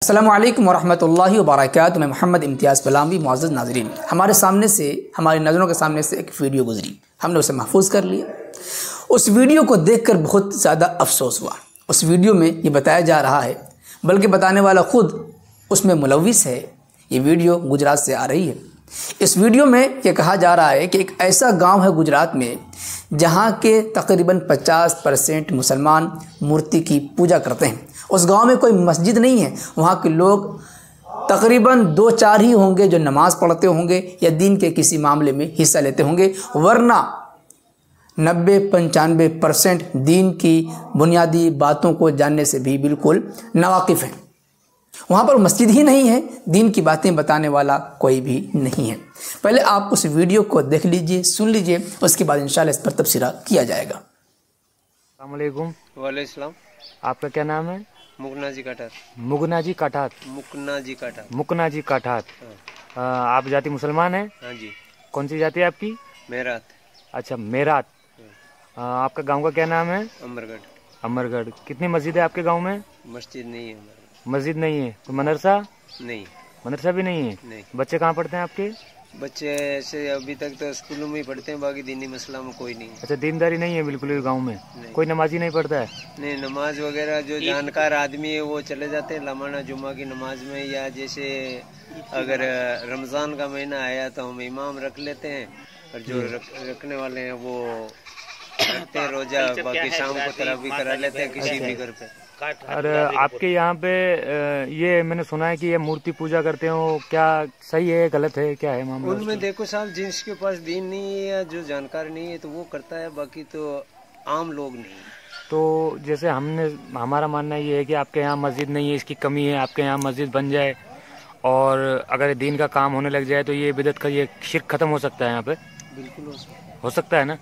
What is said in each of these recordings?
अस्सलामु अलैकुम वरहमतुल्लाहि वबरकातुहू। मैं मोहम्मद इम्तियाज़ पलामी। मुअज़्ज़ज़ नाज़रीन, हमारे सामने से, हमारी नज़रों के सामने से एक वीडियो गुजरी, हमने उसे महफूज कर लिया। उस वीडियो को देखकर बहुत ज़्यादा अफसोस हुआ। उस वीडियो में ये बताया जा रहा है, बल्कि बताने वाला ख़ुद उसमें मुलव्विस है। ये वीडियो गुजरात से आ रही है। इस वीडियो में ये कहा जा रहा है कि एक ऐसा गांव है गुजरात में जहां के तकरीबन 50% मुसलमान मूर्ति की पूजा करते हैं। उस गांव में कोई मस्जिद नहीं है। वहां के लोग तकरीबन 2-4 ही होंगे जो नमाज़ पढ़ते होंगे या दीन के किसी मामले में हिस्सा लेते होंगे, वरना 90-95% दीन की बुनियादी बातों को जानने से भी बिल्कुल नावाकिफ़ हैं। वहाँ पर मस्जिद ही नहीं है, दीन की बातें बताने वाला कोई भी नहीं है। पहले आप उस वीडियो को देख लीजिए, सुन लीजिए, उसके बाद इंशाल्लाह इस पर तबसरा किया जाएगा। अस्सलाम वालेकुम। वालेकुम। आपका क्या नाम है? मुकनाजी काठात। मुगनाजी काठात। मुकनाजी काठात। मुकनाजी काठात। आप जाति मुसलमान हैं? हाँ जी। कौन सी जाति है आपकी? मेरात। अच्छा, मेरात। आपका गांव का क्या नाम है? अमरगढ़। अमरगढ़। कितनी मस्जिद है आपके गांव में? मस्जिद नहीं है। मस्जिद नहीं है तो मदरसा? नहीं। मदरसा भी नहीं है? नहीं। बच्चे कहाँ पढ़ते हैं आपके? बच्चे ऐसे अभी तक तो स्कूलों में ही पढ़ते हैं, बाकी दीनी मसला में कोई नहीं। अच्छा, दीनदारी नहीं है बिल्कुल भी गाँव में? कोई नमाजी नहीं पढ़ता है? नहीं, नमाज वगैरह जो जानकार आदमी है वो चले जाते हैं लमाना जुम्मा की नमाज में, या जैसे अगर रमजान का महीना आया तो हम इमाम रख लेते हैं, और जो रखने वाले हैं वो रखते हैं रोजा, बाकी शाम को तरावी करा लेते हैं किसी भी घर पे। और आपके यहाँ पे ये मैंने सुना है कि ये मूर्ति पूजा करते हो, क्या सही है गलत है, क्या है मामला? उनमें देखो साहब, जिसके पास दीन नहीं है या जो जानकार नहीं है तो वो करता है, बाकी तो आम लोग नहीं। तो जैसे हमारा मानना ये है कि आपके यहाँ मस्जिद नहीं है, इसकी कमी है, आपके यहाँ मस्जिद बन जाए और अगर दीन का काम होने लग जाए तो ये बिदअत का ये शिर्क खत्म हो सकता है यहाँ पे। बिल्कुल हो सकता है ना?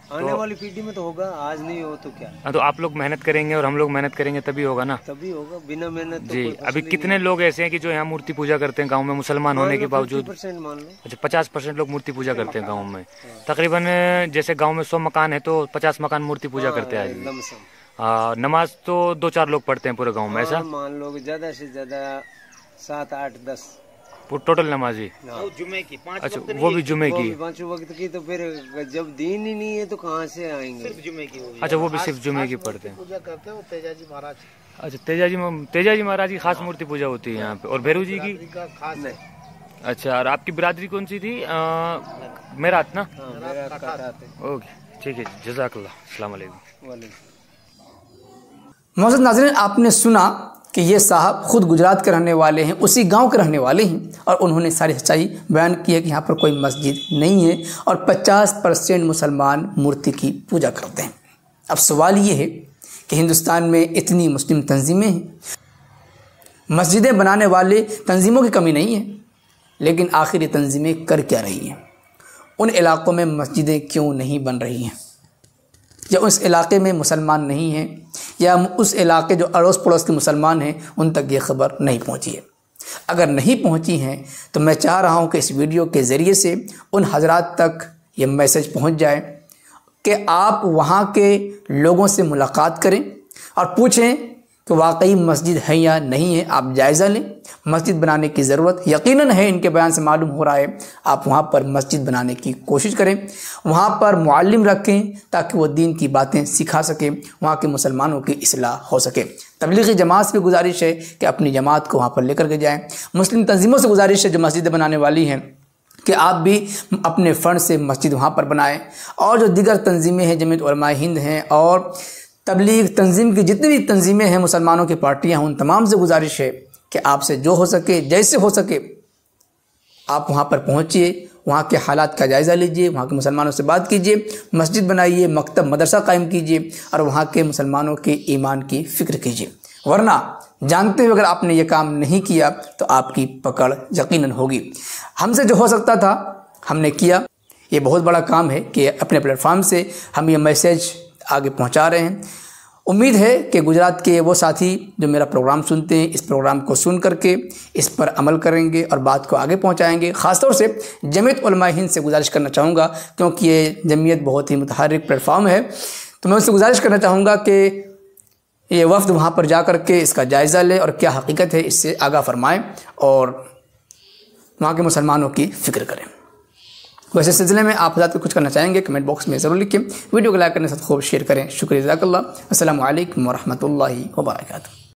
आने वाली पीढ़ी में तो होगा, आज नहीं हो तो क्या। हाँ, तो आप लोग मेहनत करेंगे और हम लोग मेहनत करेंगे तभी होगा ना? तभी होगा, बिना मेहनत तो जी। अभी कितने लोग ऐसे हैं कि जो यहाँ मूर्ति पूजा करते हैं गांव में, मुसलमान होने के बावजूद? 50% मान लो। अच्छा, 50% लोग मूर्ति पूजा करते हैं गांव में। तकरीबन जैसे गांव में 100 मकान है तो 50 मकान मूर्ति पूजा करते हैं। नमाज तो 2-4 लोग पढ़ते हैं पूरे गाँव में, ऐसा मान लो। ज्यादा से ज्यादा 7-8-10 टोटल नमाजी। जुमे की 5 अच्छा, वो भी जुमे की? 5 वक्त की। तो फिर जब दीन ही नहीं है तो कहाँ से आएंगे? सिर्फ जुमे की। अच्छा, वो भी सिर्फ जुमे की पढ़ते हैं। पूजा करते हो तेजाजी महाराज। अच्छा, तेजाजी महाराज की खास मूर्ति पूजा होती है यहाँ पे। और भैरू जी की खास है। अच्छा, और आपकी बिरादरी कौन सी थी? मेरात ना? ओके, ठीक है, जज़ाकल्लाह। अस्सलाम वालेकुम। मुअज़्ज़ज़ नाज़रीन, आपने सुना कि ये साहब खुद गुजरात के रहने वाले हैं, उसी गांव के रहने वाले हैं, और उन्होंने सारी सच्चाई बयान की है कि यहाँ पर कोई मस्जिद नहीं है और 50% मुसलमान मूर्ति की पूजा करते हैं। अब सवाल ये है कि हिंदुस्तान में इतनी मुस्लिम तंजीमें हैं, मस्जिदें बनाने वाले तंजीमों की कमी नहीं है, लेकिन आखिर ये तंजीमें कर क्या रही हैं? उन इलाक़ों में मस्जिदें क्यों नहीं बन रही हैं? या उस इलाके में मुसलमान नहीं हैं, या उस इलाके जो अड़ोस पड़ोस के मुसलमान हैं उन तक ये ख़बर नहीं पहुंची है? अगर नहीं पहुंची हैं तो मैं चाह रहा हूं कि इस वीडियो के ज़रिए से उन हजरात तक ये मैसेज पहुंच जाए कि आप वहां के लोगों से मुलाकात करें और पूछें कि वाकई मस्जिद है या नहीं है। आप जायज़ा लें, मस्जिद बनाने की ज़रूरत यकीनन है, इनके बयान से मालूम हो रहा है। आप वहाँ पर मस्जिद बनाने की कोशिश करें, वहाँ पर मुअल्लिम रखें ताकि वो दीन की बातें सिखा सकें, वहाँ के मुसलमानों की इस्लाह हो सके। तबलीगी जमात से भी गुजारिश है कि अपनी जमात को वहाँ पर लेकर के जाएँ। मुस्लिम तंजीमों से गुजारिश है जो मस्जिदें बनाने वाली हैं कि आप भी अपने फ़ंड से मस्जिद वहाँ पर बनाएँ। और जो दीगर तंजीमें हैं, जमीयत उलमा हिंद हैं और तबलीग तंजीम की जितनी भी तंजीमें हैं, मुसलमानों की पार्टियां हैं, उन तमाम से गुजारिश है कि आपसे जो हो सके, जैसे हो सके, आप वहाँ पर पहुँचिए, वहाँ के हालात का जायज़ा लीजिए, वहाँ के मुसलमानों से बात कीजिए, मस्जिद बनाइए, मकतब मदरसा कायम कीजिए और वहाँ के मुसलमानों के ईमान की फ़िक्र कीजिए। वरना जानते हुए अगर आपने ये काम नहीं किया तो आपकी पकड़ यकीनन होगी। हमसे जो हो सकता था हमने किया। ये बहुत बड़ा काम है कि अपने प्लेटफार्म से हम ये मैसेज आगे पहुंचा रहे हैं। उम्मीद है कि गुजरात के वो साथी जो मेरा प्रोग्राम सुनते हैं, इस प्रोग्राम को सुन करके इस पर अमल करेंगे और बात को आगे पहुंचाएंगे। ख़ासतौर से जमीयत उलमा हिंद से गुजारिश करना चाहूँगा, क्योंकि ये जमीयत बहुत ही मुतहर्रिक प्लेटफार्म है, तो मैं उससे गुजारिश करना चाहूँगा कि ये वफ्द वहाँ पर जा कर के इसका जायज़ा ले और क्या हकीकत है इससे आगाह फरमाएँ और वहाँ के मुसलमानों की फ़िक्र करें। वैसे सिलसिले में आप हज़रात कुछ करना चाहेंगे कमेंट बॉक्स में ज़रूर लिखें। वीडियो को लाइक करने के साथ खूब शेयर करें। शुक्रिया, जज़ाकल्लाह। अस्सलामु अलैकुम व रहमतुल्लाहि व बरकातुहू।